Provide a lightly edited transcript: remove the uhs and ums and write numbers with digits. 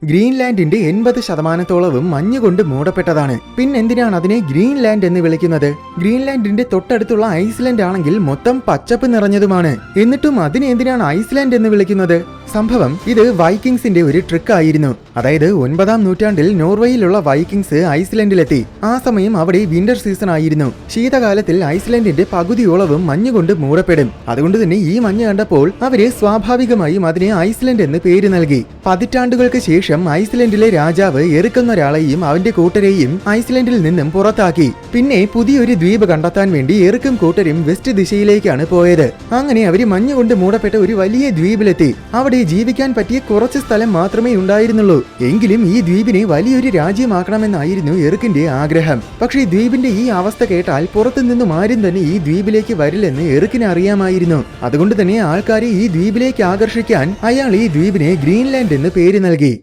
ഗ്രീൻലാൻഡിന്റെ 80% മഞ്ഞുകൊണ്ട് മൂടപ്പെട്ടതാണ്. പിന്നെന്തിനാണ് അതിനെ ഗ്രീൻലാൻഡ് എന്ന് വിളിക്കുന്നത്? ഗ്രീൻലാൻഡിന്റെ തൊട്ടടുത്തുള്ള ഐസ്ലാൻഡ് ആണെങ്കിൽ മൊത്തം പച്ചപ്പ് നിറഞ്ഞതുമാണ്. എന്നിട്ടും അതിനെ എന്തിനാണ് ഐസ്ലാൻഡ് എന്ന് വിളിക്കുന്നത്? സംഭവം ഇത് വൈക്കിങ്സിന്റെ ഒരു ട്രിക്ക് ആയിരുന്നു. അതായത് 9-ാം നൂറ്റാണ്ടിൽ നോർവേയിലുള്ള വൈക്കിങ്സ് ഐസ്ലാൻഡിലെത്തി. ആ സമയം അവിടെ വിന്റർ സീസൺ ആയിരുന്നു. ശീതകാലത്തിൽ ഐസ്ലാൻഡിന്റെ പകുതിയോളവും മഞ്ഞുകൊണ്ട് മൂടപ്പെടും. അതുകൊണ്ട് തന്നെ ഈ മഞ്ഞ് കണ്ടപ്പോൾ അവര് സ്വാഭാവികമായും അതിനെ ഐസ്ലാൻഡ് എന്ന് പേര് നൽകി. പതിറ്റാണ്ടുകൾക്ക് ശേഷം ഐസ്ലൻഡിലെ രാജാവ് എറുക്കുന്നൊരാളെയും അവന്റെ കൂട്ടരെയും ഐസ്ലൻഡിൽ നിന്നും പുറത്താക്കി. പിന്നെ പുതിയൊരു ദ്വീപ് കണ്ടെത്താൻ വേണ്ടി എറുക്കും കൂട്ടരും വെസ്റ്റ് ദിശയിലേക്കാണ് പോയത്. അങ്ങനെ അവര് മഞ്ഞുകൊണ്ട് മൂടപ്പെട്ട ഒരു വലിയ ദ്വീപിലെത്തി. അവിടെ ജീവിക്കാൻ പറ്റിയ കുറച്ച് സ്ഥലം മാത്രമേ ഉണ്ടായിരുന്നുള്ളൂ. എങ്കിലും ഈ ദ്വീപിനെ വലിയൊരു രാജ്യമാക്കണമെന്നായിരുന്നു എറുക്കിന്റെ ആഗ്രഹം. പക്ഷേ ദ്വീപിന്റെ ഈ അവസ്ഥ കേട്ടാൽ പുറത്തു നിന്നും ആരും തന്നെ ഈ ദ്വീപിലേക്ക് വരില്ലെന്ന് എറുക്കിന് അറിയാമായിരുന്നു. അതുകൊണ്ട് തന്നെ ആൾക്കാരെ ഈ ദ്വീപിലേക്ക് ആകർഷിക്കാൻ അയാൾ ഈ ദ്വീപിനെ ഗ്രീൻലാൻഡ് എന്ന് പേര് നൽകി.